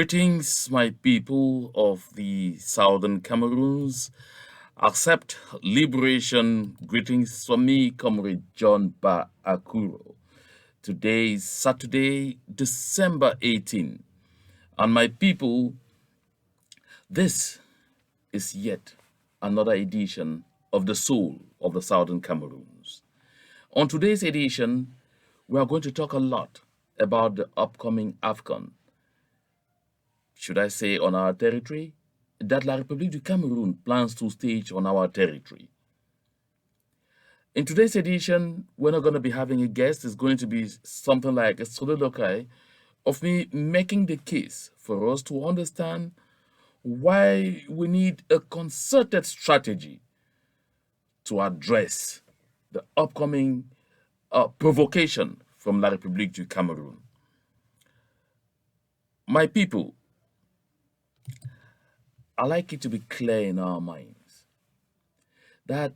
Greetings, my people of the southern Cameroons. Accept liberation. Greetings from me, Comrade John Ba Akuro. Today is Saturday, December 18. And my people, this is yet another edition of the Soul of the Southern Cameroons. On today's edition, we are going to talk a lot about the upcoming AFCON, should I say on our territory, that La République du Cameroon plans to stage on our territory. In today's edition, we're not going to be having a guest. It's going to be something like a soliloquy of me making the case for us to understand why we need a concerted strategy to address the upcoming provocation from La République du Cameroon. My people, I like it to be clear in our minds that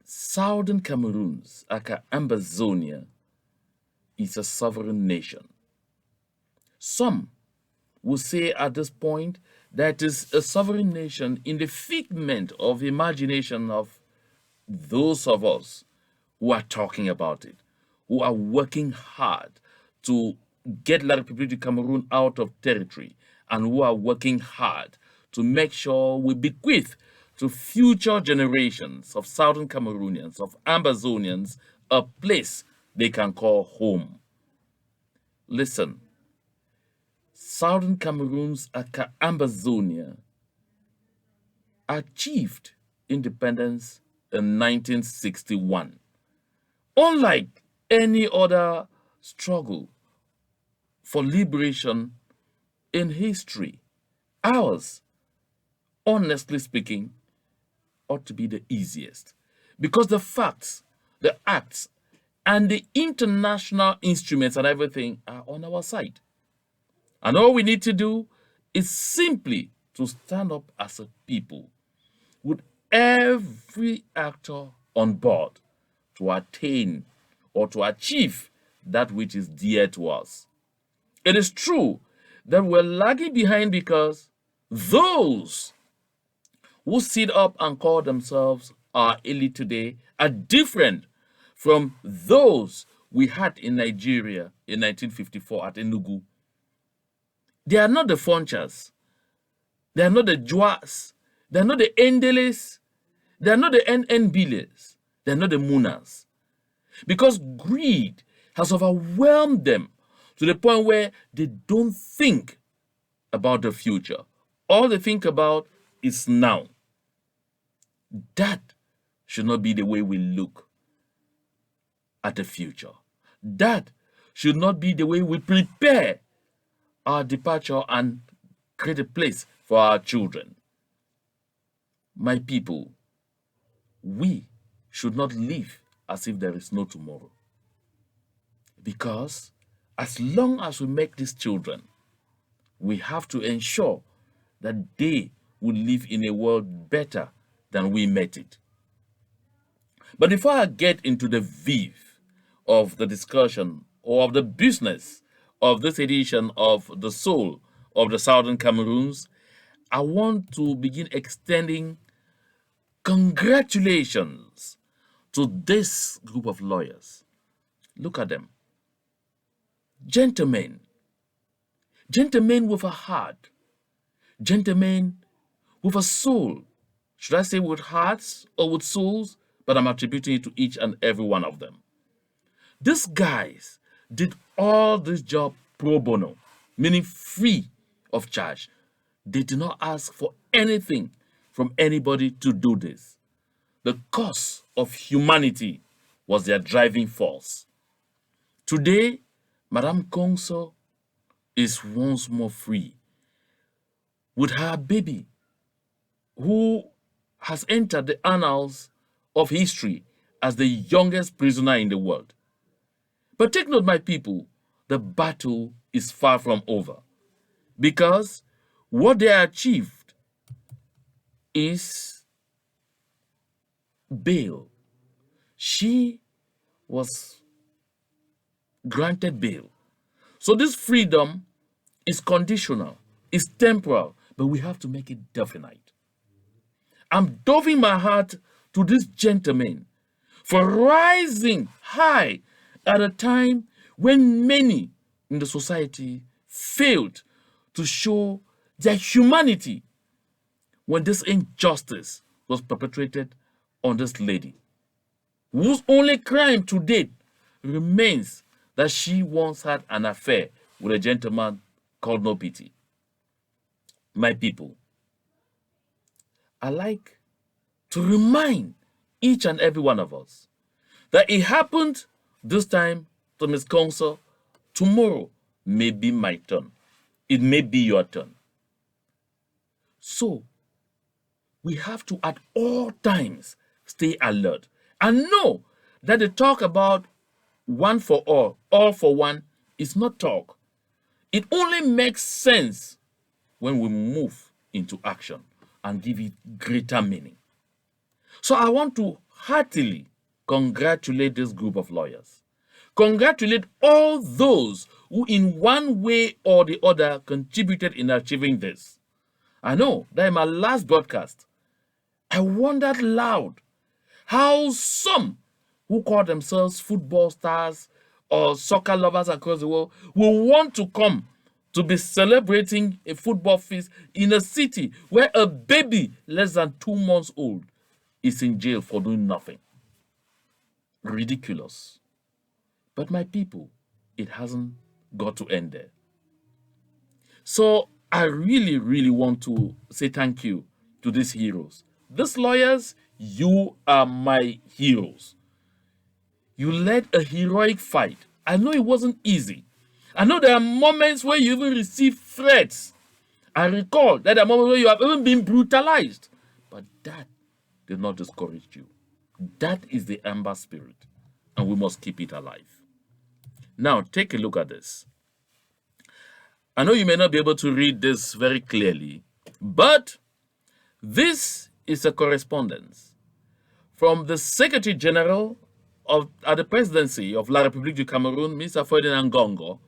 Southern Cameroons, aka Ambazonia, is a sovereign nation. Some will say at this point that it is a sovereign nation in the figment of imagination of those of us who are talking about it, who are working hard to get La République du Cameroon out of territory, and who are working hard to make sure we bequeath to future generations of Southern Cameroonians, of Ambazonians, a place they can call home. Listen, Southern Cameroons, aka Ambazonia, achieved independence in 1961. Unlike any other struggle for liberation in history, ours, honestly speaking, ought to be the easiest. Because the facts, the acts, and the international instruments and everything are on our side. And all we need to do is simply to stand up as a people with every actor on board to attain or to achieve that which is dear to us. It is true that we're lagging behind because those who sit up and call themselves our elite today are different from those we had in Nigeria in 1954 at Enugu. They are not the Fonchas, they are not the Juas, they are not the Endeles, they are not the NNBiles, they are not the Munas. Because greed has overwhelmed them to the point where they don't think about the future. All they think about is now. That should not be the way we look at the future. That should not be the way we prepare our departure and create a place for our children. My people, we should not live as if there is no tomorrow. Because as long as we make these children, we have to ensure that they will live in a world better than we met it. But before I get into the vive of the discussion or of the business of this edition of The Soul of the Southern Cameroons, I want to begin extending congratulations to this group of lawyers. Look at them. Gentlemen. Gentlemen with a heart. Gentlemen with a soul. Should I say with hearts or with souls? But I'm attributing it to each and every one of them. These guys did all this job pro bono, meaning free of charge. They did not ask for anything from anybody to do this. The cause of humanity was their driving force. Today, Madame Kongso is once more free with her baby, who has entered the annals of history as the youngest prisoner in the world. But take note, my people, the battle is far from over, because what they achieved is bail. She was granted bail. So this freedom is conditional is temporal, but we have to make it definite. I'm doffing my hat to this gentleman for rising high at a time when many in the society failed to show their humanity when this injustice was perpetrated on this lady, whose only crime to date remains that she once had an affair with a gentleman called No Pity. My people, I like to remind each and every one of us that it happened this time to Miss Council. Tomorrow may be my turn. It may be your turn. So, we have to at all times stay alert and know that the talk about one for all for one is not talk. It only makes sense when we move into action and give it greater meaning. So I want to heartily congratulate this group of lawyers. Congratulate all those who in one way or the other contributed in achieving this. I know that in my last broadcast, I wondered loud how some who call themselves football stars or soccer lovers across the world will want to come to be celebrating a football feast in a city where a baby less than 2 months old is in jail for doing nothing. Ridiculous. But my people, it hasn't got to end there. So I really, really want to say thank you to these heroes. These lawyers, you are my heroes. You led a heroic fight. I know it wasn't easy. I know there are moments where you even receive threats. I recall that there are moments where you have even been brutalized. But that did not discourage you. That is the Amber spirit, and we must keep it alive. Now, take a look at this. I know you may not be able to read this very clearly, but this is a correspondence from the Secretary General at the Presidency of La République du Cameroun, Mr. Ferdinand Gongo,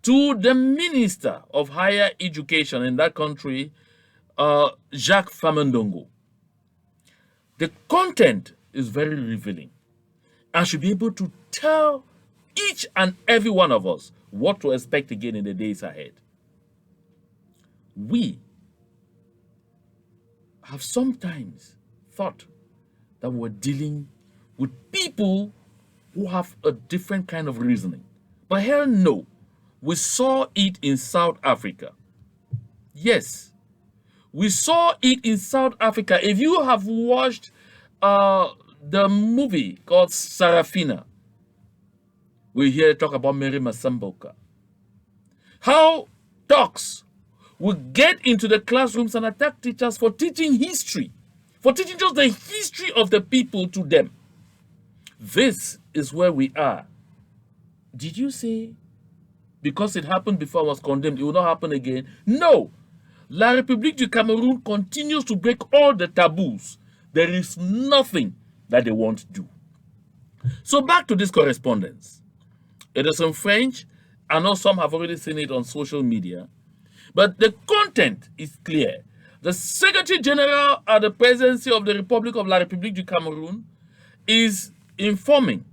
to the Minister of Higher Education in that country, Jacques Famendongo. The content is very revealing and should be able to tell each and every one of us what to expect again in the days ahead. We have sometimes thought that we're dealing with people who have a different kind of reasoning. But hell no, we saw it in South Africa. Yes, we saw it in South Africa. If you have watched the movie called Sarafina, we hear talk about Mary Masamboka. How dogs would get into the classrooms and attack teachers for teaching history, for teaching just the history of the people to them. This is where we are. Did you say because it happened before I was condemned, it will not happen again? No. La République du Cameroun continues to break all the taboos. There is nothing that they won't do. So back to this correspondence. It is in French. I know some have already seen it on social media. But the content is clear. The Secretary General at the Presidency of the Republic of La République du Cameroun is informing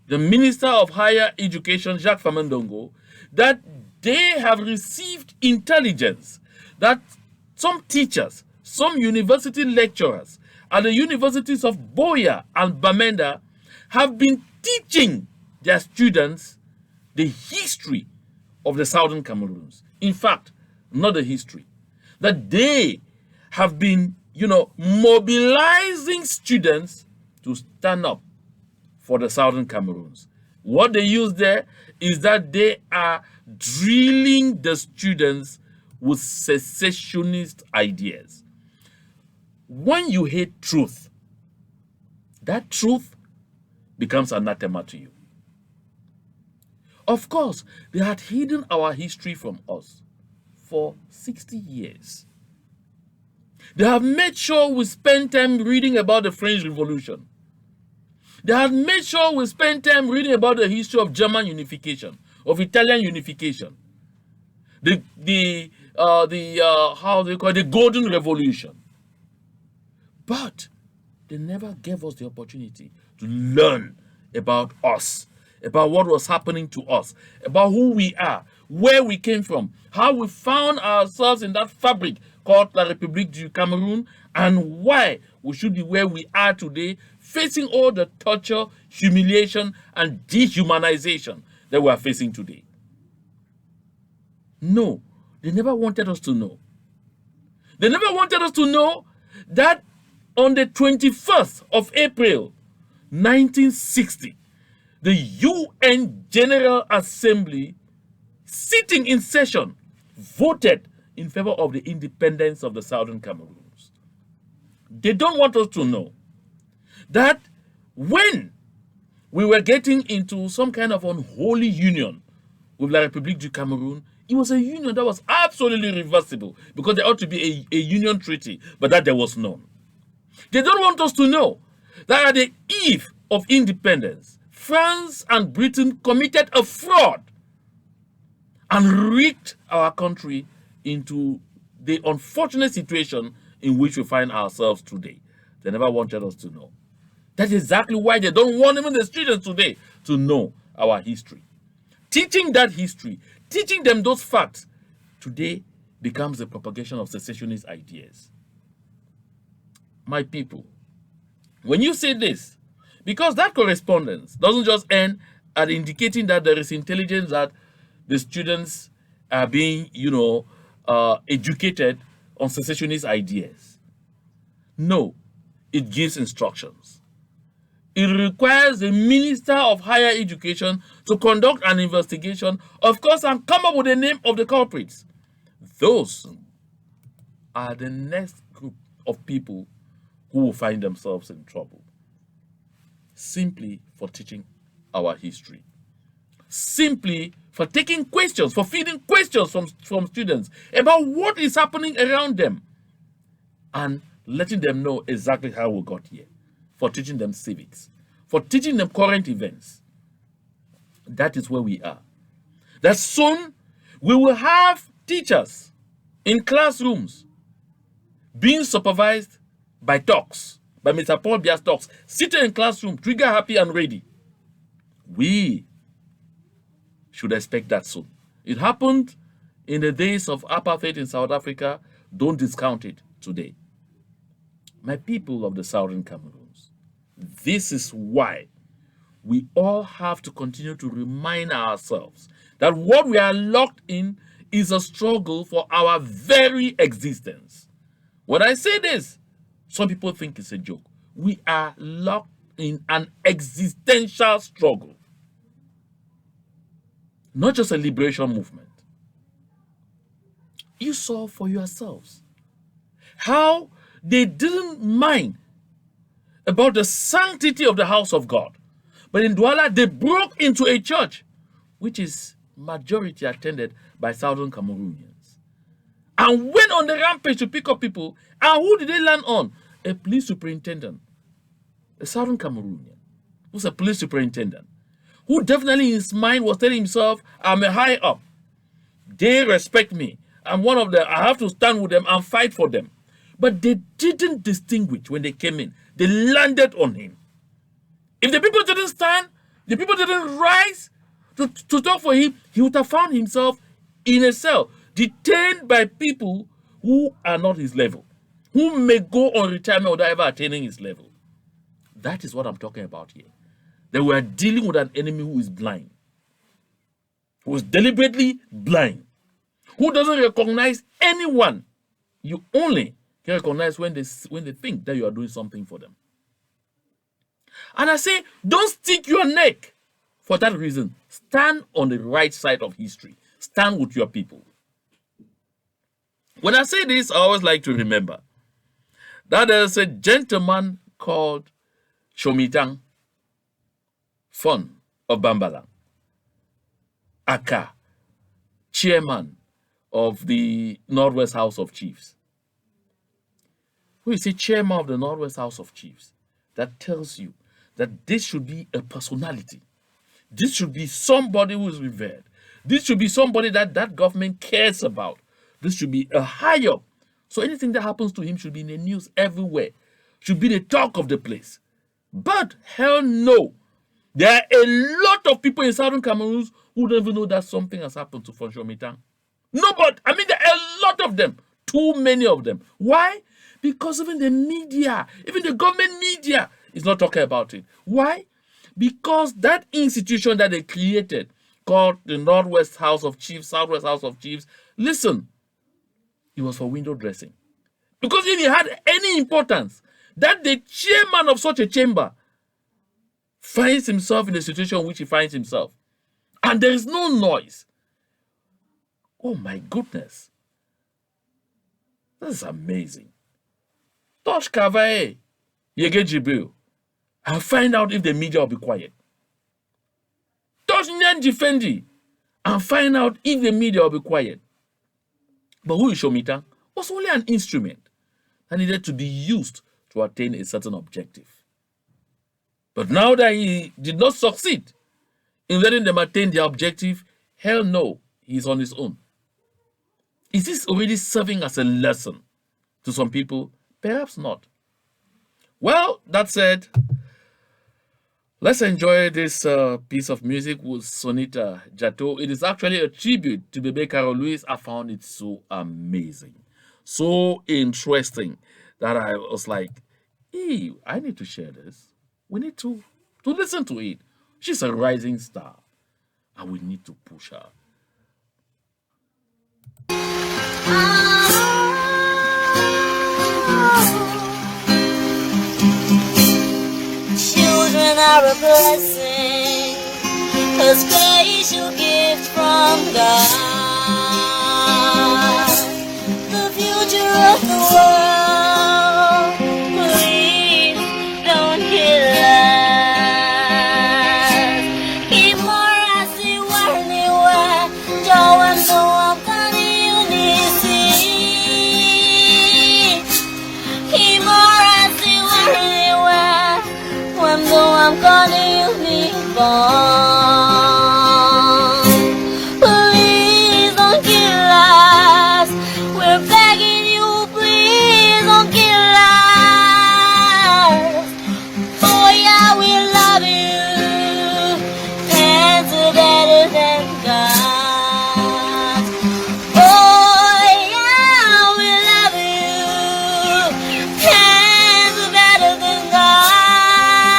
the Minister of Higher Education, Jacques Famendongo, that they have received intelligence that some teachers, some university lecturers at the universities of Boya and Bamenda have been teaching their students the history of the Southern Cameroons. In fact, not the history. That they have been, mobilizing students to stand up for the Southern Cameroons. What they use there is that they are drilling the students with secessionist ideas. When you hate truth, that truth becomes anathema to you. Of course, they had hidden our history from us for 60 years. They have made sure we spend time reading about the French Revolution. They have made sure we spend time reading about the history of German unification, of Italian unification. The how do you call it, the Golden Revolution. But they never gave us the opportunity to learn about us, about what was happening to us, about who we are, where we came from, how we found ourselves in that fabric called La République du Cameroon, and why we should be where we are today, facing all the torture, humiliation, and dehumanization that we are facing today. No, they never wanted us to know. They never wanted us to know that on the 21st of April, 1960, the UN General Assembly, sitting in session, voted in favor of the independence of the Southern Cameroons. They don't want us to know that when we were getting into some kind of unholy union with La République du Cameroon, it was a union that was absolutely reversible because there ought to be a union treaty, but that there was none. They don't want us to know that at the eve of independence, France and Britain committed a fraud and rigged our country into the unfortunate situation in which we find ourselves today. They never wanted us to know. That's exactly why they don't want even the students today to know our history. Teaching that history, teaching them those facts, today becomes the propagation of secessionist ideas. My people, when you say this, because that correspondence doesn't just end at indicating that there is intelligence that the students are being, educated on secessionist ideas. No, it gives instructions. It requires the Minister of Higher Education to conduct an investigation, of course, and come up with the name of the culprits. Those are the next group of people who will find themselves in trouble simply for teaching our history, simply for taking questions, for feeding questions from students about what is happening around them and letting them know exactly how we got here, for teaching them civics, for teaching them current events. That is where we are. That soon we will have teachers in classrooms being supervised by talks, by Mr. Paul Bia's talks, sitting in classroom, trigger happy and ready. We should expect that soon. It happened in the days of apartheid in South Africa. Don't discount it today. My people of the Southern Cameroons, this is why we all have to continue to remind ourselves that what we are locked in is a struggle for our very existence. When I say this, some people think it's a joke. We are locked in an existential struggle, not just a liberation movement. You saw for yourselves how they didn't mind about the sanctity of the house of God. But in Douala, they broke into a church, which is majority attended by Southern Cameroonians, and went on the rampage to pick up people. And who did they land on? A police superintendent, a Southern Cameroonian, who's a police superintendent, who definitely in his mind was telling himself, I'm a high up. They respect me. I'm one of them. I have to stand with them and fight for them. But they didn't distinguish when they came in. They landed on him. If the people didn't stand, the people didn't rise to talk for him, he would have found himself in a cell, detained by people who are not his level, who may go on retirement without ever attaining his level. That is what I'm talking about here. That we are dealing with an enemy who is blind, who is deliberately blind, who doesn't recognize anyone. You only can recognize when they think that you are doing something for them. And I say, don't stick your neck for that reason. Stand on the right side of history. Stand with your people. When I say this, I always like to remember that there's a gentleman called Shomitang Fon of Bambalang, Aka, chairman of the Northwest House of Chiefs, who is a chairman of the Northwest House of Chiefs, that tells you that this should be a personality. This should be somebody who is revered. This should be somebody that government cares about. This should be a high up. So anything that happens to him should be in the news everywhere. Should be the talk of the place. But hell no. There are a lot of people in Southern Cameroon who don't even know that something has happened to Francois Mitterrand. No, but I mean, there are a lot of them. Too many of them. Why? Because even the media, even the government media is not talking about it. Why? Because that institution that they created called the Northwest House of Chiefs, Southwest House of Chiefs, listen, it was for window dressing. Because if it had any importance, that the chairman of such a chamber finds himself in the situation in which he finds himself, and there is no noise. Oh my goodness. This is amazing. Touch Kavae, Yege Jibril, and find out if the media will be quiet. Touch Nyan Defendi, and find out if the media will be quiet. But who is Shomita was only an instrument that needed to be used to attain a certain objective. But now that he did not succeed in letting them attain their objective, hell no, he's on his own. Is this already serving as a lesson to some people? Perhaps not. Well, that said, let's enjoy this piece of music with Sonita Jato. It is actually a tribute to Bebe Carol Louis. I found it so amazing, so interesting that I was like, hey, I need to share this. We need to listen to it. She's a rising star, and we need to push her. Children are a blessing, a special gift from God. The future of the world, please don't kill us. Imorasi warniwa, jawan doam kani unisi. Imorasi warniwa, wando am kani unibon. Please don't kill us. We're begging you, please don't kill us. Oh yeah, we love you. Hands are better than God. Oh yeah, we love you. Hands are better than God.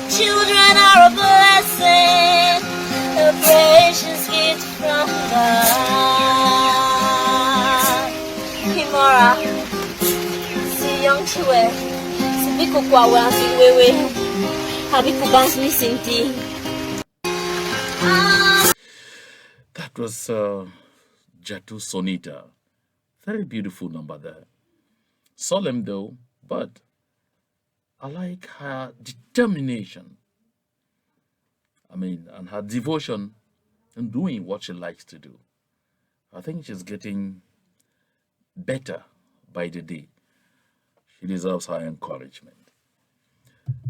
Children are a blessing, a precious gift from God. Kimora, si young chwe, si biku kwa wa si wewe, habi kubans ni sinti. That was Jatu Sonita. Very beautiful number there. Solemn though, but I like her determination. I mean, and her devotion in doing what she likes to do. I think she's getting better by the day. She deserves our encouragement.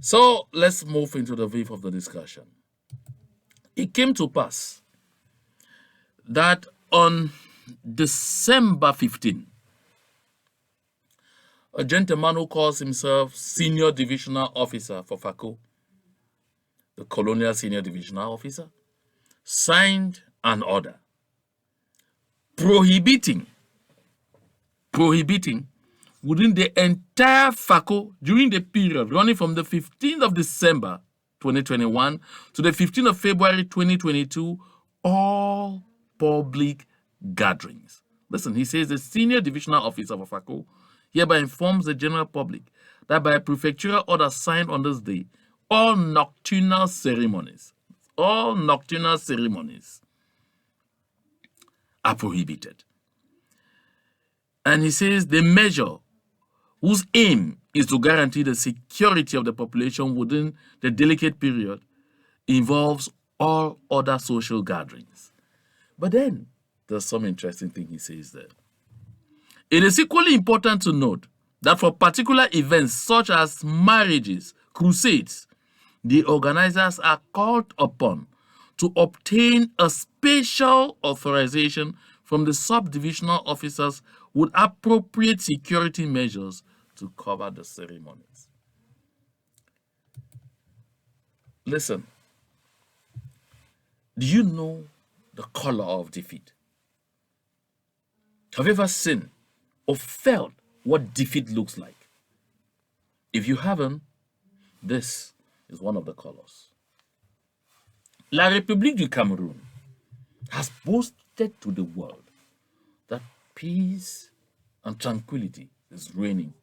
So let's move into the brief of the discussion. It came to pass that on December 15, a gentleman who calls himself Senior Divisional Officer for FACO, the Colonial Senior Divisional Officer, signed an order prohibiting within the entire FACO during the period running from the 15th of December 2021 to the 15th of February 2022, all public gatherings. Listen, he says the Senior Divisional Officer for FACO hereby informs the general public that by a prefectural order signed on this day, all nocturnal ceremonies are prohibited. And he says the measure, whose aim is to guarantee the security of the population within the delicate period, involves all other social gatherings. But then there's some interesting thing he says there. It is equally important to note that for particular events such as marriages, crusades, the organizers are called upon to obtain a special authorization from the sub-divisional officers would appropriate security measures to cover the ceremonies. Listen, do you know the color of defeat? Have you ever seen or felt what defeat looks like? If you haven't, this is one of the colors. La République du Cameroun has boasted to the world that peace and tranquility is reigning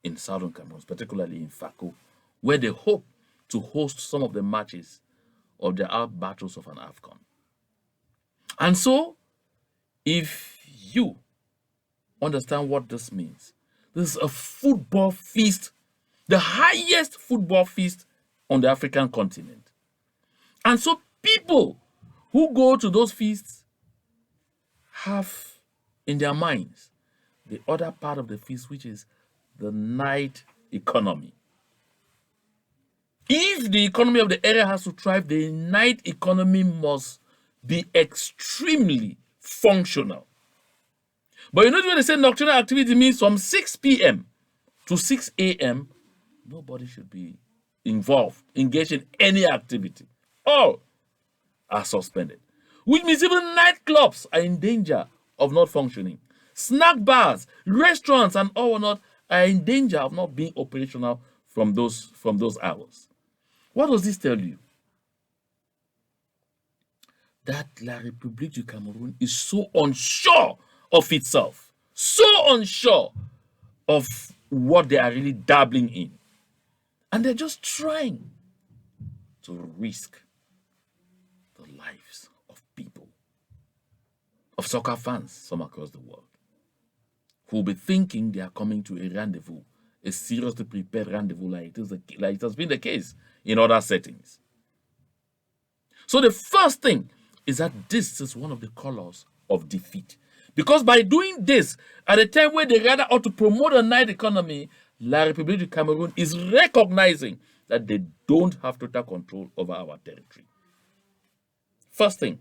in southern Cameroon, particularly in Fako, where they hope to host some of the matches of the art battles of an AFCON. And so, if you understand what this means, this is a football feast, the highest football feast on the African continent. And so people who go to those feasts have in their minds the other part of the feast, which is the night economy. If the economy of the area has to thrive, the night economy must be extremely functional. But you know when they say nocturnal activity means from 6 p.m. to 6 a.m., nobody should be involved, engaged in any activity. All are suspended. Which means even nightclubs are in danger of not functioning. Snack bars, restaurants, and all whatnot are in danger of not being operational from those hours. What does this tell you? That La République du Cameroun is so unsure of itself, so unsure of what they are really dabbling in. And they're just trying to risk the lives of people, of soccer fans, some across the world, who will be thinking they are coming to a rendezvous, a seriously prepared rendezvous like it has been the case in other settings. So the first thing is that this is one of the colors of defeat. Because by doing this, at a time where they rather ought to promote a night economy, La République du Cameroun is recognizing that they don't have total control over our territory. First thing.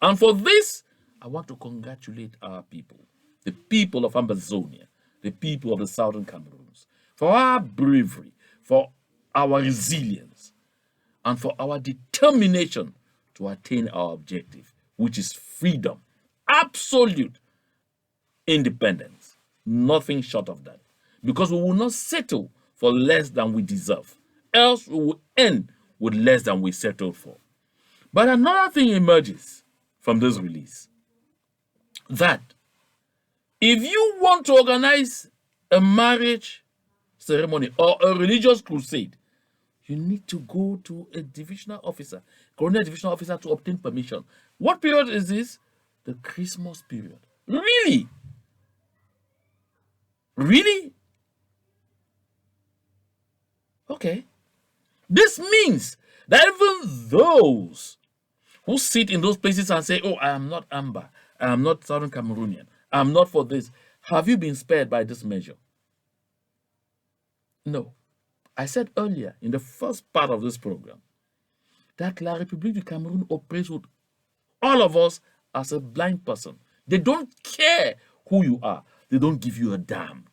And for this, I want to congratulate our people, the people of Ambazonia, the people of the southern Cameroons, for our bravery, for our resilience, and for our determination to attain our objective, which is freedom, absolute independence, nothing short of that. Because we will not settle for less than we deserve, else we will end with less than we settled for. But another thing emerges from this release, that if you want to organize a marriage ceremony or a religious crusade, you need to go to a divisional officer, colonial divisional officer, to obtain permission. What period is this? The Christmas period. Really? Really? Okay. This means that even those who sit in those places and say, oh, I am not Amber, I am not Southern Cameroonian, I am not for this, have you been spared by this measure? No. I said earlier in the first part of this program that La République du Cameroun operates with all of us as a blind person. They don't care who you are. They don't give you a damn.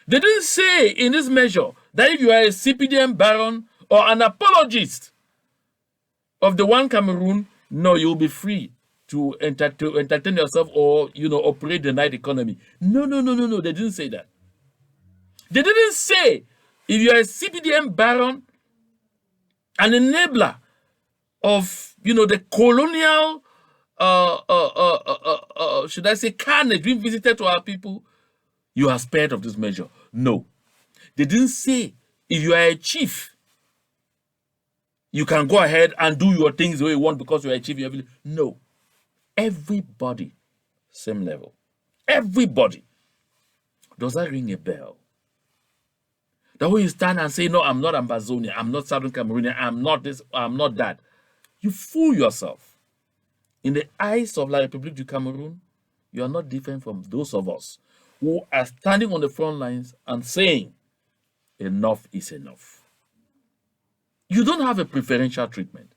They didn't say in this measure that if you are a CPDM baron or an apologist of the one Cameroon, no, you'll be free to entertain yourself or, operate the night economy. No. They didn't say that. They didn't say if you're a CPDM baron, an enabler of, the colonial, should I say, carnage being visited to our people, you are spared of this measure. No. They didn't say if you are a chief, you can go ahead and do your things the way you want because you are a chief. No. Everybody, same level. Everybody. Does that ring a bell? That when you stand and say, no, I'm not Ambazonia, I'm not Southern Cameroonian, I'm not this, I'm not that, you fool yourself. In the eyes of La République du Cameroun, you are not different from those of us who are standing on the front lines and saying, enough is enough. You don't have a preferential treatment.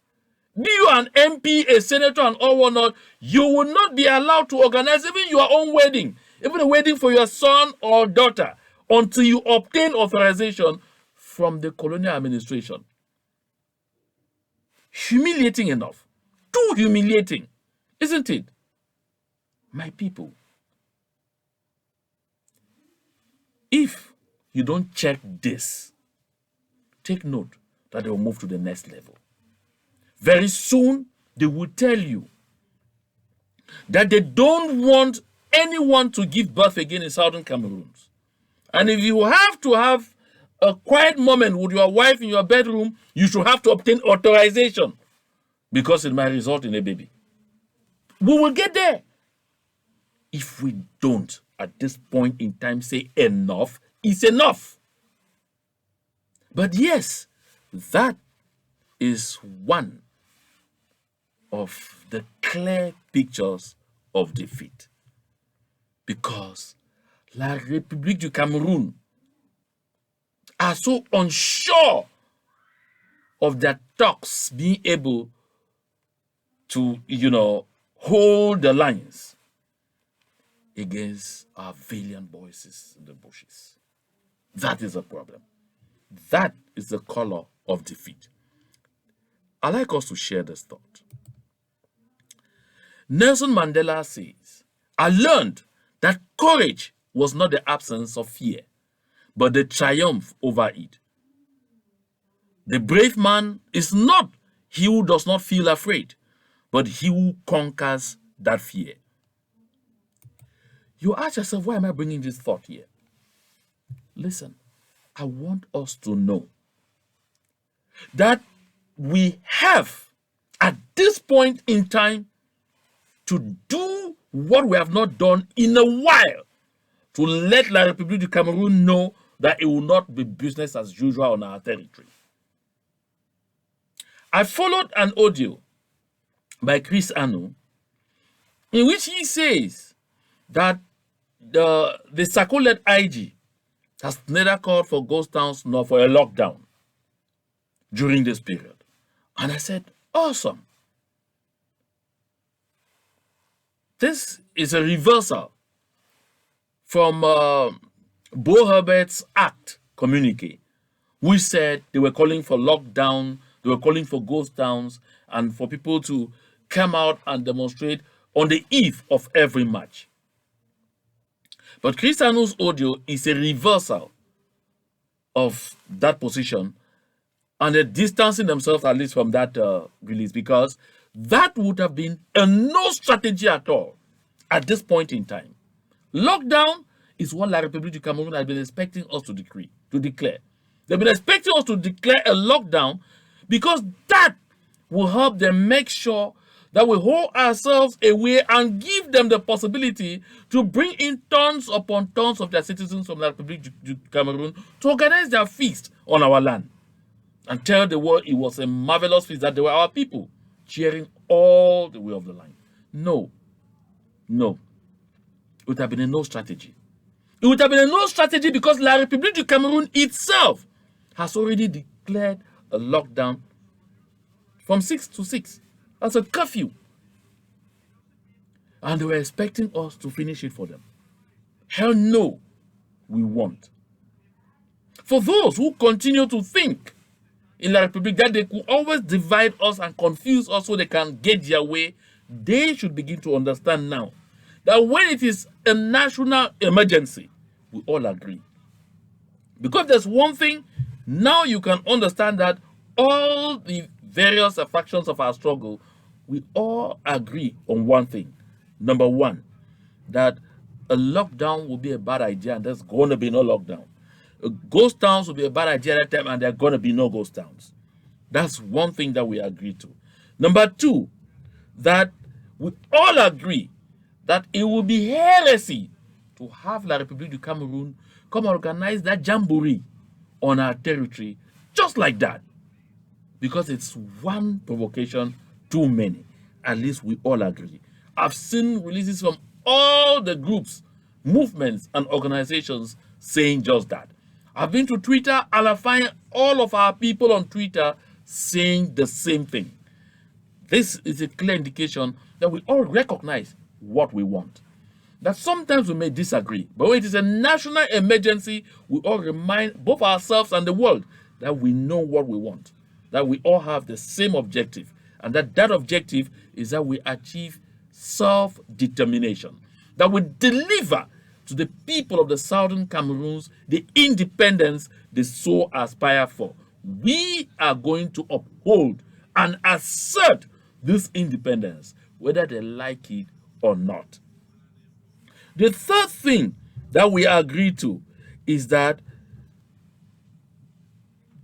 Be you an MP, a senator, and all whatnot, you will not be allowed to organize even your own wedding, even a wedding for your son or daughter, until you obtain authorization from the colonial administration. Humiliating enough. Too humiliating, isn't it? My people, if you don't check this, take note that they will move to the next level. Very soon, they will tell you that they don't want anyone to give birth again in southern Cameroons. And if you have to have a quiet moment with your wife in your bedroom, you should have to obtain authorization because it might result in a baby. We will get there. If we don't, at this point in time, say enough is enough. But yes, that is one of the clear pictures of defeat. Because La République du Cameroun are so unsure of their talks being able to, hold the lines against our valiant voices in the bushes. That is a problem. That is the color of defeat. I like us to share this thought. Nelson Mandela says, I learned that courage was not the absence of fear, but the triumph over it. The brave man is not he who does not feel afraid, but he who conquers that fear. You ask yourself, why am I bringing this thought here? Listen, I want us to know that we have, at this point in time, to do what we have not done in a while, to let La République du Cameroun know that it will not be business as usual on our territory. I followed an audio by Chris Anu in which he says that the Sako-led IG has neither called for ghost towns nor for a lockdown during this period. And I said, awesome. This is a reversal from Bo Herbert's Act communique, which said they were calling for lockdown, they were calling for ghost towns, and for people to come out and demonstrate on the eve of every match. But Chris Anu's audio is a reversal of that position, and they're distancing themselves at least from that release, because that would have been a no strategy at all at this point in time. Lockdown is what La République du Cameroun has been expecting us to declare. They've been expecting us to declare a lockdown because that will help them make sure that we hold ourselves away and give them the possibility to bring in tons upon tons of their citizens from La République du Cameroun to organize their feast on our land and tell the world it was a marvelous feast, that they were our people cheering all the way of the line. No. It would have been a no strategy. It would have been a no strategy because La République du Cameroun itself has already declared a lockdown from 6 to 6 as a curfew. And they were expecting us to finish it for them. Hell no, we won't. For those who continue to think in La République that they could always divide us and confuse us so they can get their way, they should begin to understand now that when it is a national emergency, we all agree. Because there's one thing, now you can understand that all the various factions of our struggle, we all agree on one thing. Number one, that a lockdown will be a bad idea and there's going to be no lockdown. Ghost towns will be a bad idea at that time and there are going to be no ghost towns. That's one thing that we agree to. Number two, that we all agree that it will be heresy to have La République du Cameroun come organize that jamboree on our territory just like that. Because it's one provocation too many. At least we all agree. I've seen releases from all the groups, movements, and organizations saying just that. I've been to Twitter and I find all of our people on Twitter saying the same thing. This is a clear indication that we all recognize what we want. That sometimes we may disagree, but when it is a national emergency, we all remind both ourselves and the world that we know what we want, that we all have the same objective, and that objective is that we achieve self-determination, that we deliver to the people of the Southern Cameroons the independence they so aspire for. We are going to uphold and assert this independence, whether they like it or not. The third thing that we agree to is that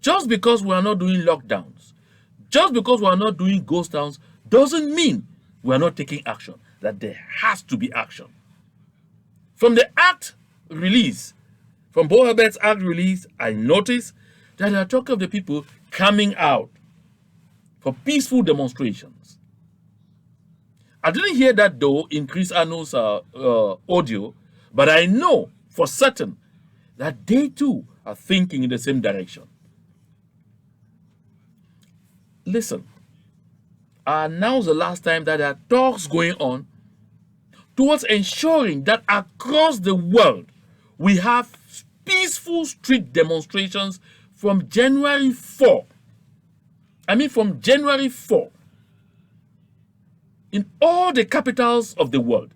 just because we are not doing lockdowns, just because we are not doing ghost towns, doesn't mean we are not taking action, that there has to be action. From the act release, from Bo Herbert's act release, I noticed that they are talking of the people coming out for peaceful demonstrations. I didn't hear that though in Chris Arnold's audio, but I know for certain that they too are thinking in the same direction. Listen, now's the last time that there are talks going on towards ensuring that across the world we have peaceful street demonstrations from January 4. From January 4 in all the capitals of the world,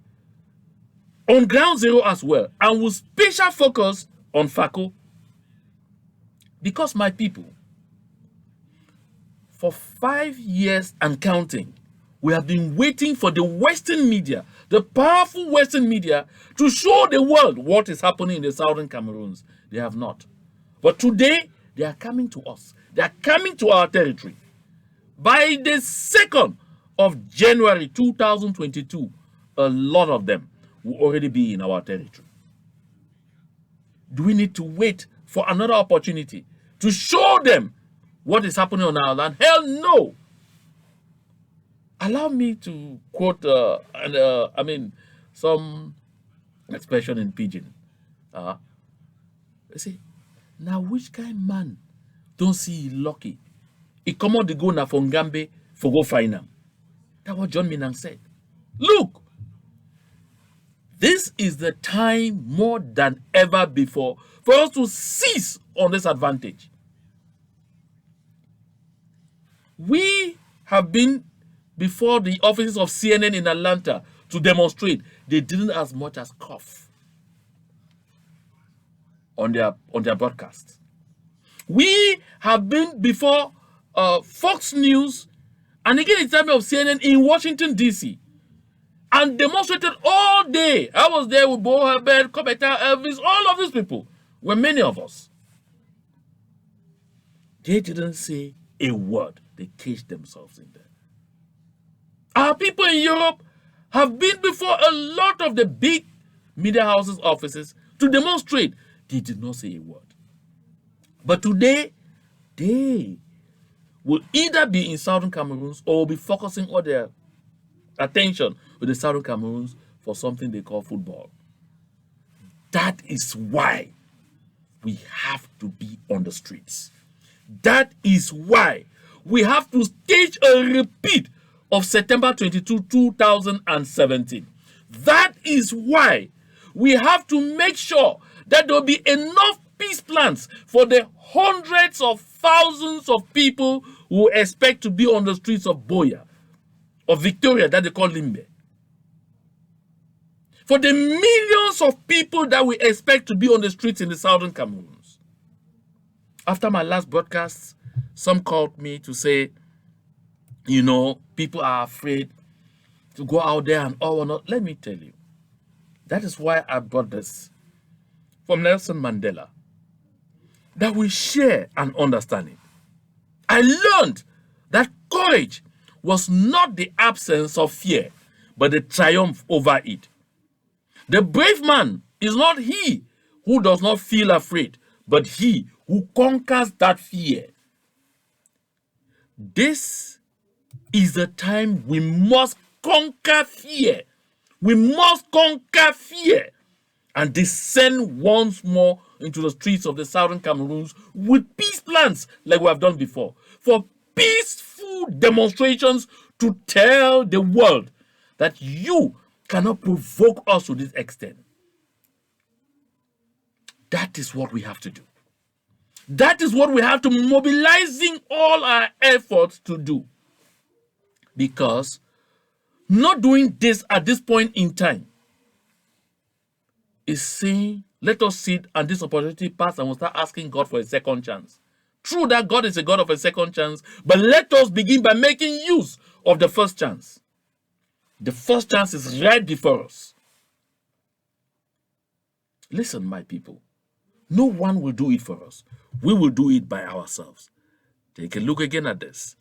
on ground zero as well, and with special focus on FACO. Because my people, for 5 years and counting, we have been waiting for the Western media, the powerful Western media, to show the world what is happening in the Southern Cameroons. They have not. But today, they are coming to us. They are coming to our territory. By the 2nd of January 2022, a lot of them will already be in our territory. Do we need to wait for another opportunity to show them what is happening on our land? Hell no! Allow me to quote some expression in Pidgin. They say, now which kind man don't see he lucky? He come out the go na from Gambe for go find him. That's what John Minang said. Look, this is the time more than ever before for us to seize on this advantage. We have been before the offices of CNN in Atlanta to demonstrate. They didn't as much as cough on their broadcast. We have been before Fox News and again in time of CNN in Washington, D.C. and demonstrated all day. I was there with Bo Herbert, Kobeta, Elvis, all of these people were many of us. They didn't say a word. They caged themselves in there. Our people in Europe have been before a lot of the big media houses' offices to demonstrate. They did not say a word. But today, they will either be in Southern Cameroons or will be focusing all their attention with the Southern Cameroons for something they call football. That is why we have to be on the streets. That is why we have to stage a repeat of September 22, 2017. That is why we have to make sure that there will be enough peace plans for the hundreds of thousands of people who expect to be on the streets of Boya, of Victoria, that they call Limbe. For the millions of people that we expect to be on the streets in the Southern Cameroons. After my last broadcast, some called me to say, people are afraid to go out there and all or not. Let me tell you, that is why I brought this from Nelson Mandela, that we share an understanding. I learned that courage was not the absence of fear, but the triumph over it. The brave man is not he who does not feel afraid, but he who conquers that fear. This is the time we must conquer fear. We must conquer fear and descend once more into the streets of the Southern Cameroons with peace plans like we have done before. For peaceful demonstrations to tell the world that you cannot provoke us to this extent. That is what we have to do. That is what we have to mobilizing all our efforts to do. Because not doing this at this point in time is saying, let us sit and this opportunity pass and we'll start asking God for a second chance. True that God is a God of a second chance, but let us begin by making use of the first chance. The first chance is right before us. Listen, my people, no one will do it for us. We will do it by ourselves. Take a look again at this.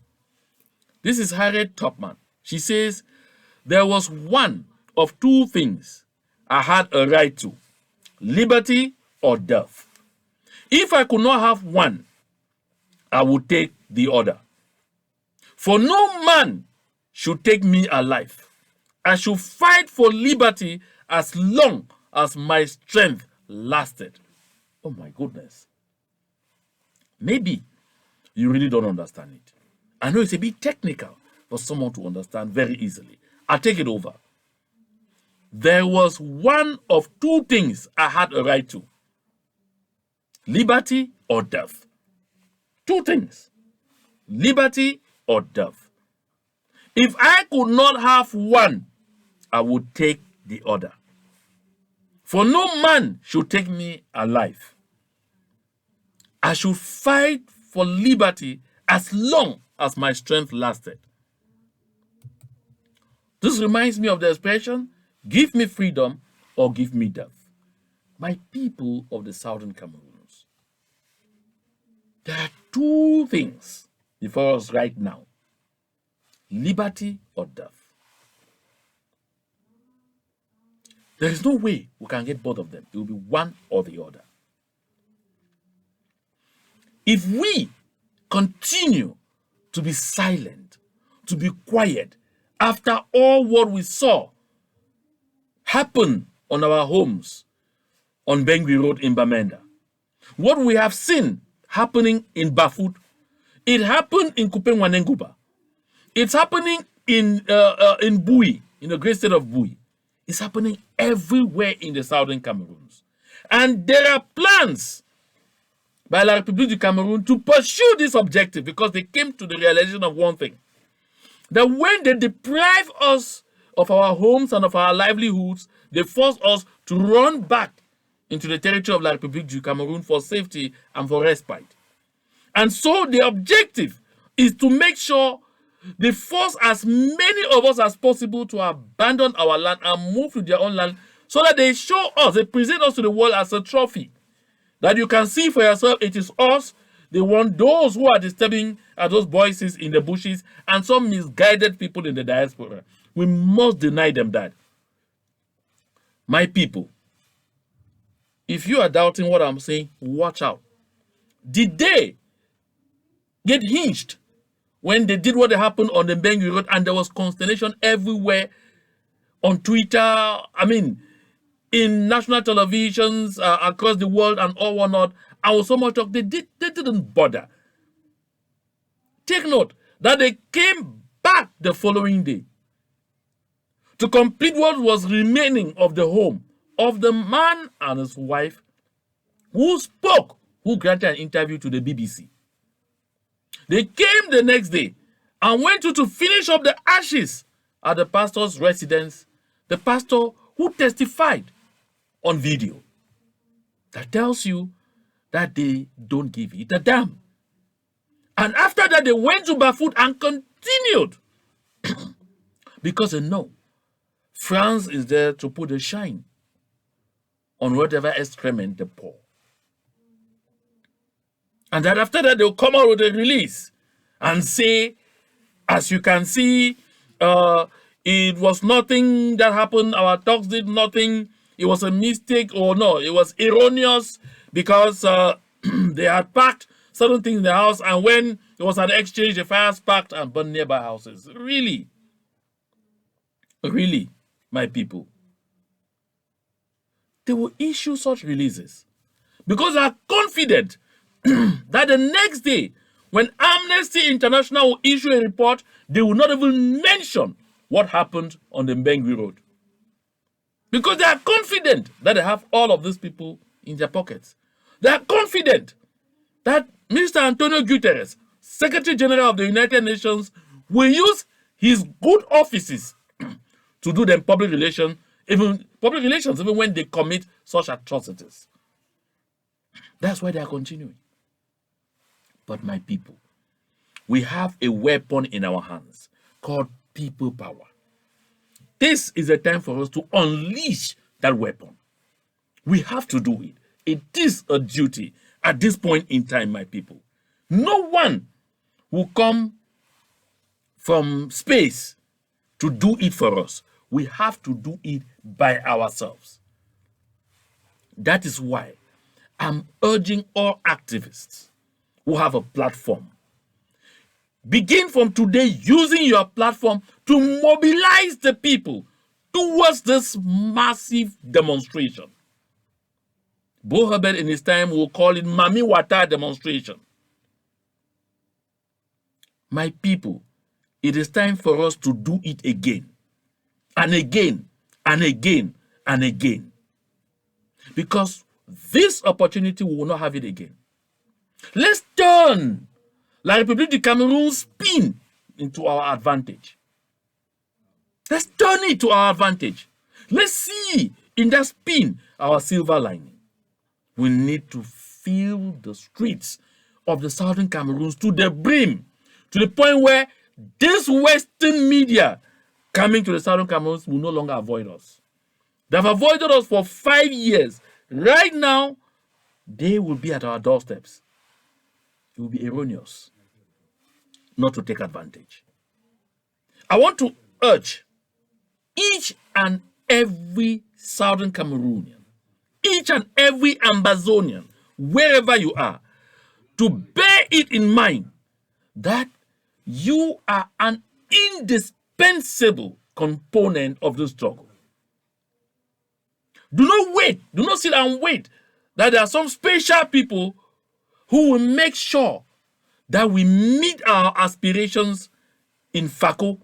This is Harriet Tubman. She says, there was one of two things I had a right to, liberty or death. If I could not have one, I would take the other. For no man should take me alive. I should fight for liberty as long as my strength lasted. Oh my goodness. Maybe you really don't understand it. I know it's a bit technical for someone to understand very easily. I'll take it over. There was one of two things I had a right to. Liberty or death. Two things. Liberty or death. If I could not have one, I would take the other. For no man should take me alive. I should fight for liberty as long as my strength lasted. This reminds me of the expression, give me freedom or give me death. My people of the southern Cameroons, there are two things before us right now. Liberty or death. There is no way we can get both of them. It will be one or the other. If we continue to be silent, to be quiet, after all what we saw happen on our homes on Bengui Road in Bamenda, what we have seen happening in Bafut, it happened in Kupengwanenguba, it's happening in Bui, in the great state of Bui. It's happening everywhere in the southern Cameroons. And there are plans by La République du Cameroun to pursue this objective because they came to the realization of one thing. That when they deprive us of our homes and of our livelihoods, they force us to run back into the territory of La République du Cameroun for safety and for respite. And so the objective is to make sure they force as many of us as possible to abandon our land and move to their own land so that they show us, they present us to the world as a trophy. That you can see for yourself, it is us. They want those who are disturbing those voices in the bushes and some misguided people in the diaspora. We must deny them that. My people, if you are doubting what I'm saying, watch out. Did they get hinged when they did what happened on the Bengui Road and there was consternation everywhere on Twitter, in national televisions across the world and all whatnot, and with so much talk, they didn't bother. Take note that they came back the following day to complete what was remaining of the home of the man and his wife who spoke, who granted an interview to the BBC. They came the next day and went to finish up the ashes at the pastor's residence, the pastor who testified on video. That tells you that they don't give it a damn. And after that, they went to Bafut and continued because they know France is there to put a shine on whatever excrement they pour. And then after that, they'll come out with a release and say, as you can see, it was nothing that happened. Our talks did nothing. It was a mistake, or no, it was erroneous because they had packed certain things in the house, and when there was an exchange, the fires packed and burned nearby houses. Really? Really, my people? They will issue such releases because they are confident that the next day, When Amnesty International will issue a report, they will not even mention what happened on the Mbengui Road. Because they are confident that they have all of these people in their pockets. They are confident that Mr. Antonio Guterres, Secretary General of the United Nations, will use his good offices to do them public relations, even when they commit such atrocities. That's why they are continuing. But my people, we have a weapon in our hands called people power. This is a time for us to unleash that weapon. We have to do it. It is a duty at this point in time, my people. No one will come from space to do it for us. We have to do it by ourselves. That is why I'm urging all activists who have a platform, begin from today using your platform to mobilize the people towards this massive demonstration. Bo Herbert in his time will call it Mami Wata demonstration. My people, it is time for us to do it again, and again, and again, and again. Because this opportunity, we will not have it again. Let's turn La République du Cameroon spin into our advantage. Let's turn it to our advantage. Let's see in that spin our silver lining. We need to fill the streets of the southern Cameroons to the brim, to the point where this Western media coming to the southern Cameroons will no longer avoid us. They have avoided us for 5 years. Right now, they will be at our doorsteps. It will be erroneous not to take advantage. I want to urge each and every southern Cameroonian, each and every Ambazonian, wherever you are, to bear it in mind that you are an indispensable component of the struggle. Do not wait. Do not sit and wait that there are some special people who will make sure that we meet our aspirations in FACO,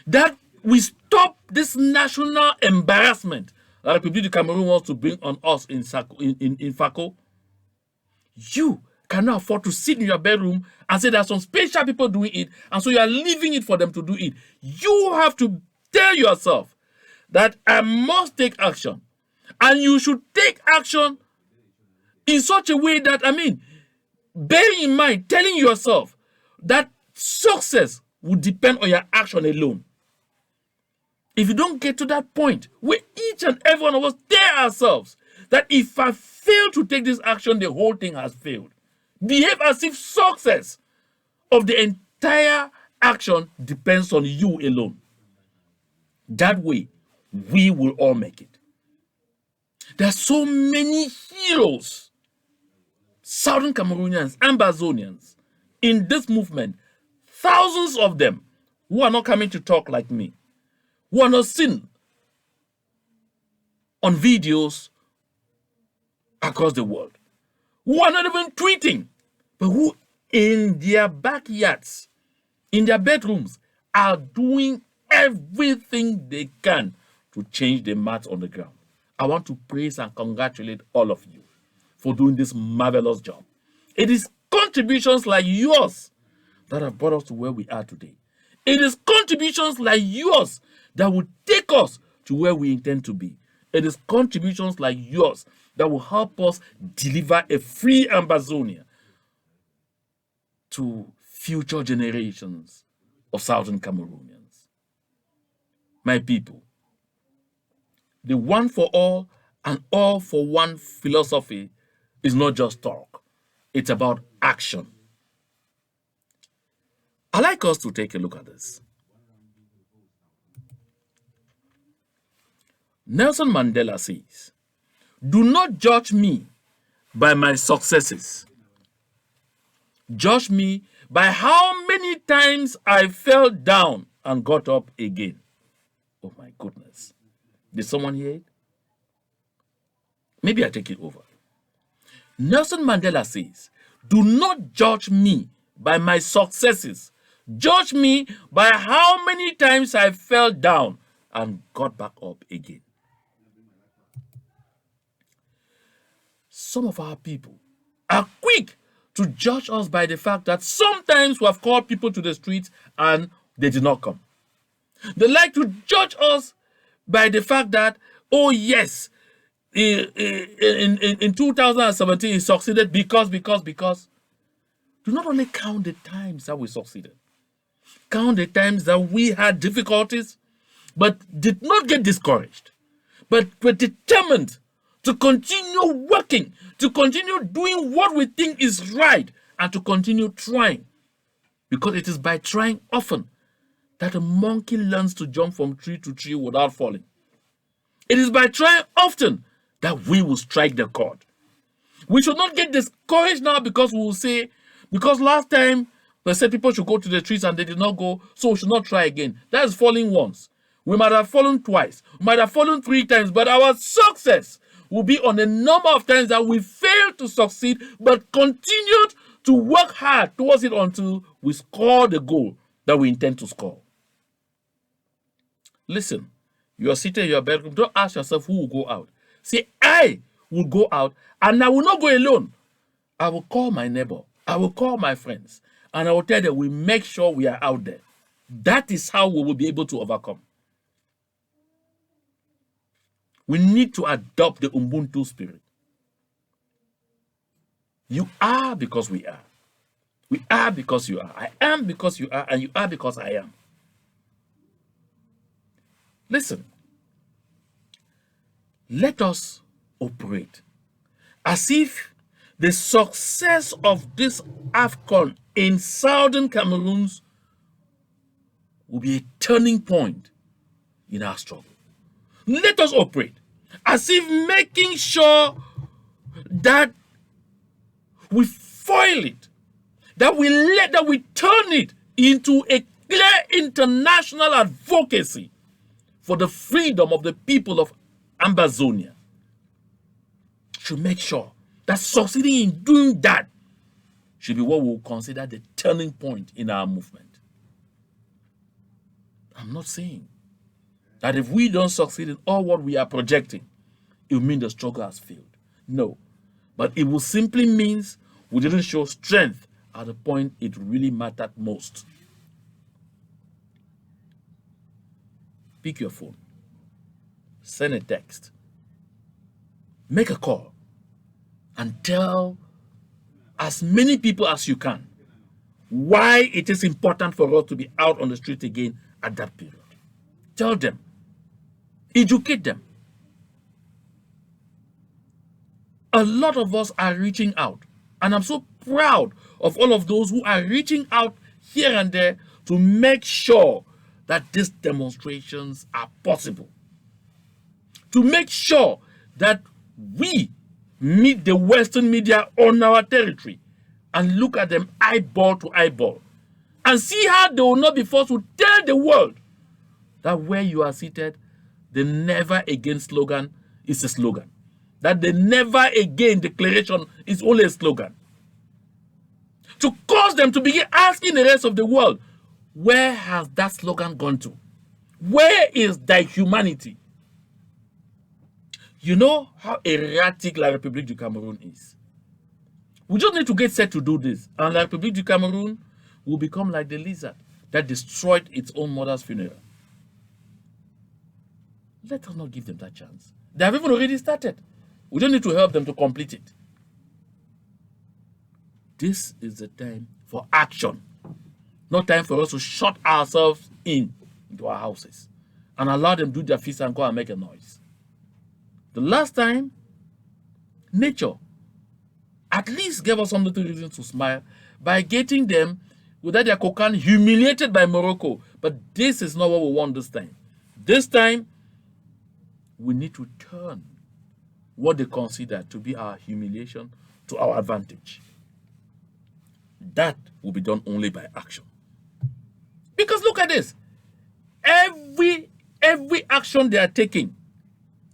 that we stop this national embarrassment that the Republic of Cameroon wants to bring on us in FACO. You cannot afford to sit in your bedroom and say there are some special people doing it, and so you are leaving it for them to do it. You have to tell yourself that I must take action, and you should take action in such a way that, bearing in mind, telling yourself that success will depend on your action alone. If you don't get to that point where each and every one of us tell ourselves that if I fail to take this action, the whole thing has failed. Behave as if success of the entire action depends on you alone. That way, we will all make it. There are so many heroes, Southern Cameroonians, Ambazonians, in this movement, thousands of them who are not coming to talk like me, who are not seen on videos across the world, who are not even tweeting, but who in their backyards, in their bedrooms, are doing everything they can to change the math on the ground. I want to praise and congratulate all of you for doing this marvelous job. It is contributions like yours that have brought us to where we are today. It is contributions like yours that will take us to where we intend to be. It is contributions like yours that will help us deliver a free Ambazonia to future generations of Southern Cameroonians. My people, the one for all and all for one philosophy is not just talk. It's about action. I'd like us to take a look at this. Nelson Mandela says, "Do not judge me by my successes. Judge me by how many times I fell down and got up again." Oh my goodness. Did someone hear it? Maybe I take it over. Nelson Mandela says, Do not judge me by my successes. Judge me by how many times I fell down and got back up again. Some of our people are quick to judge us by the fact that sometimes we have called people to the streets and they did not come. They like to judge us by the fact that, oh yes, in 2017 he succeeded because. Do not only count the times that we succeeded. Count the times that we had difficulties, but did not get discouraged, but were determined to continue working, to continue doing what we think is right, and to continue trying. Because it is by trying often that a monkey learns to jump from tree to tree without falling. It is by trying often that we will strike the chord. We should not get discouraged now because we will say, because last time they said people should go to the streets and they did not go, so we should not try again. That is falling once. We might have fallen twice, we might have fallen 3 times, but our success will be on a number of times that we failed to succeed, but continued to work hard towards it until we score the goal that we intend to score. Listen, you are seated in your bedroom. Don't ask yourself who will go out. Say, I will go out and I will not go alone. I will call my neighbor. I will call my friends. And I will tell them we make sure we are out there. That is how we will be able to overcome. We need to adopt the Ubuntu spirit. You are because we are. We are because you are. I am because you are. And you are because I am. Listen. Let us operate as if the success of this AFCON in southern Cameroons will be a turning point in our struggle. Let us operate as if making sure that we foil it, that we turn it into a clear international advocacy for the freedom of the people of Ambazonia. Should make sure that succeeding in doing that should be what we will consider the turning point in our movement. I'm not saying that if we don't succeed in all what we are projecting, it will mean the struggle has failed. No. But it will simply mean we didn't show strength at the point it really mattered most. Pick your phone. Send a text. Make a call. And tell as many people as you can why it is important for us to be out on the street again at that period. Tell them. Educate them. A lot of us are reaching out. And I'm so proud of all of those who are reaching out here and there to make sure that these demonstrations are possible. To make sure that we meet the Western media on our territory and look at them eyeball to eyeball and see how they will not be forced to tell the world that where you are seated, the never again slogan is a slogan. That the never again declaration is only a slogan. To cause them to begin asking the rest of the world, where has that slogan gone to? Where is thy humanity? You know how erratic La République du Cameroon is. We just need to get set to do this. And La République du Cameroon will become like the lizard that destroyed its own mother's funeral. Let us not give them that chance. They have even already started. We don't need to help them to complete it. This is the time for action. Not time for us to shut ourselves into our houses and allow them to do their feast and go and make a noise. The last time, nature at least gave us some little reason to smile by getting them without their cocan humiliated by Morocco. But this is not what we want this time. This time, we need to turn what they consider to be our humiliation to our advantage. That will be done only by action. Because look at this. Every action they are taking,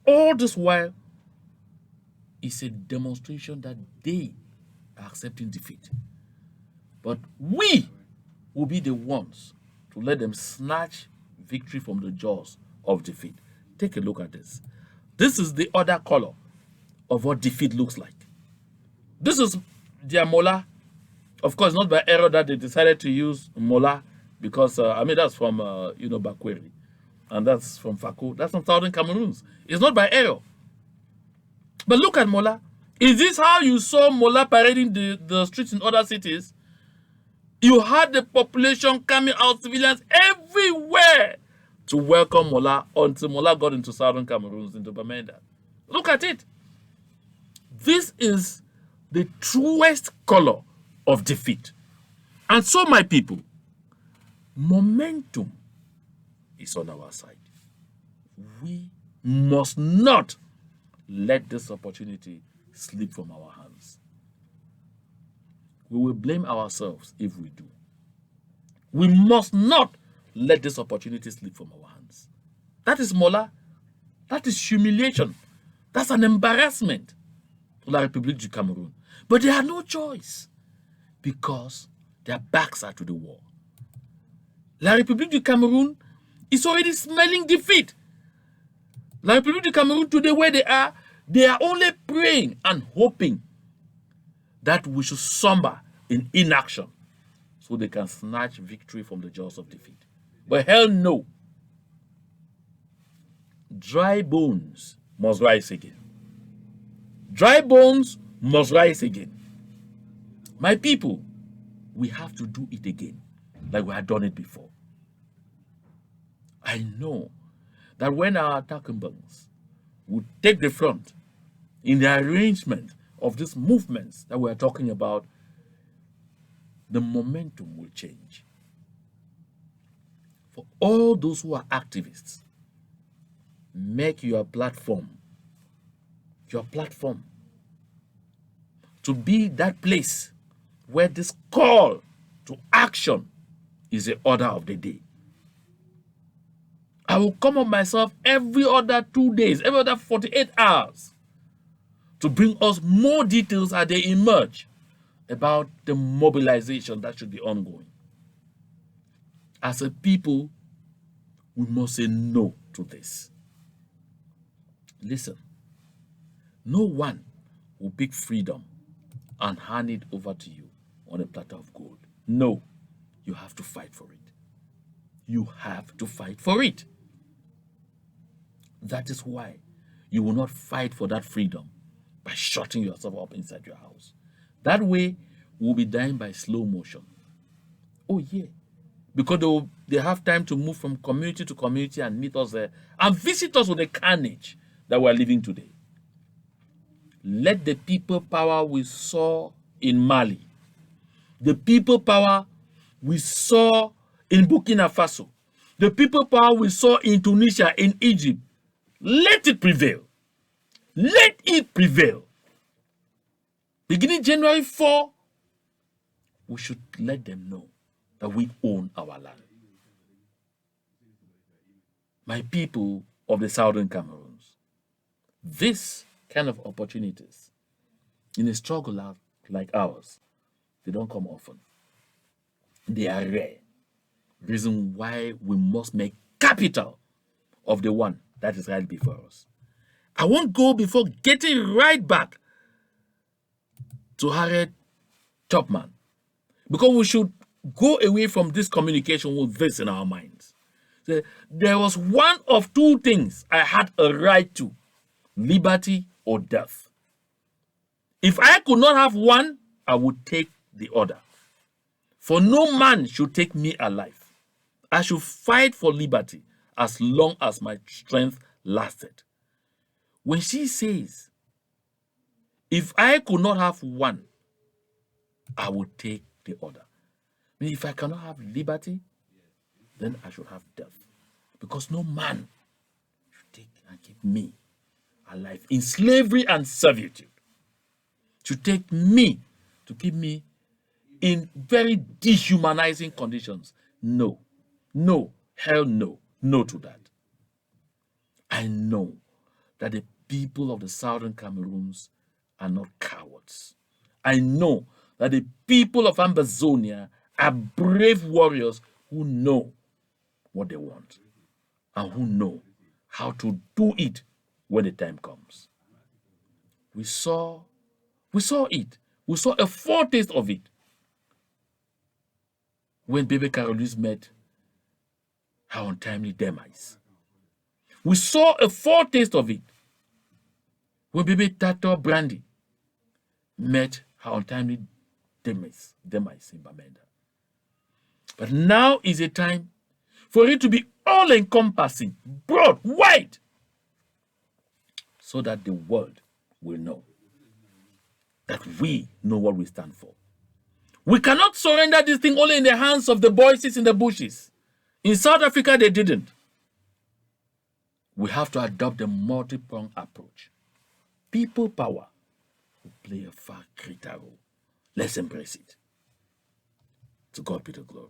all this while, is a demonstration that they accepting defeat. But we will be the ones to let them snatch victory from the jaws of defeat. Take a look at this. This is the other color of what defeat looks like. This is their molar. Of course, not by error that they decided to use molar because, that's from, Bakweri. And that's from Fako. That's from Southern Cameroons. It's not by error. But look at molar. Is this how you saw molar parading the streets in other cities? You had the population coming out, civilians everywhere to welcome Mola until Mola got into Southern Cameroons, into Bamenda. Look at it. This is the truest color of defeat. And so, my people, momentum is on our side. We must not let this opportunity slip from our hands. We will blame ourselves if we do. We must not let this opportunity slip from our hands. That is mola. That is humiliation. That's an embarrassment to La République du Cameroun. But they have no choice because their backs are to the wall. La République du Cameroun is already smelling defeat. La République du Cameroun, today where they are only praying and hoping that we should somber in inaction so they can snatch victory from the jaws of defeat. But hell no. Dry bones must rise again. Dry bones must rise again. My people, we have to do it again like we had done it before. I know that when our Atakumbans would take the front in the arrangement of these movements that we are talking about, the momentum will change. For all those who are activists, make your platform to be that place where this call to action is the order of the day. I will come up myself every other 2 days, every other 48 hours to bring us more details as they emerge about the mobilization that should be ongoing. As a people, we must say no to this. Listen, no one will pick freedom and hand it over to you on a platter of gold. No, you have to fight for it. You have to fight for it. That is why you will not fight for that freedom by shutting yourself up inside your house. That way, we'll be dying by slow motion. Oh, yeah. Because they have time to move from community to community and meet us there and visit us with the carnage that we're living today. Let the people power we saw in Mali, the people power we saw in Burkina Faso, the people power we saw in Tunisia, in Egypt, let it prevail. Let it prevail. Beginning January 4, we should let them know that we own our land. My people of the Southern Cameroons, this kind of opportunities in a struggle like ours, they don't come often. They are rare. Reason why we must make capital of the one that is right before us. I won't go before getting right back to Harriet Tubman, because we should go away from this communication with this in our minds. There was one of two things I had a right to: liberty or death. If I could not have one, I would take the other. For no man should take me alive. I should fight for liberty as long as my strength lasted. When she says, if I could not have one, I would take the other. I mean, if I cannot have liberty, then I should have death. Because no man should take and keep me alive in slavery and servitude. To take me, to keep me in very dehumanizing conditions. No, no, hell no, no to that. I know that the people of the Southern Cameroons are not cowards. I know that the people of Ambazonia are brave warriors who know what they want and who know how to do it when the time comes. We saw it. We saw a foretaste of it when baby Caroline met her untimely demise. We saw a foretaste of it when baby Tato Brandy met her untimely demise in Bamenda. But now is a time for it to be all-encompassing, broad, wide, so that the world will know that we know what we stand for. We cannot surrender this thing only in the hands of the voices in the bushes. In South Africa, they didn't. We have to adopt a multi-pronged approach. People power will play a far greater role. Let's embrace it. To God be the glory.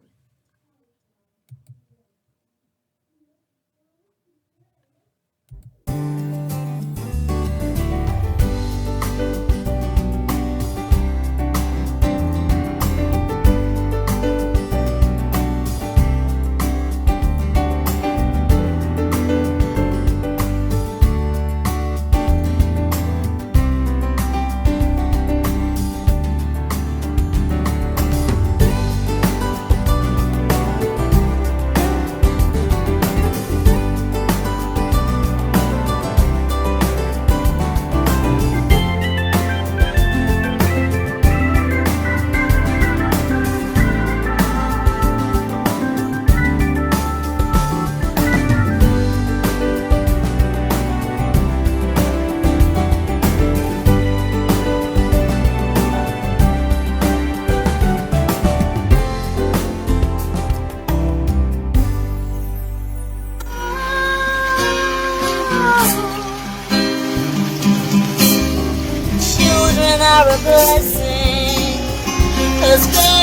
Children are a blessing, 'cause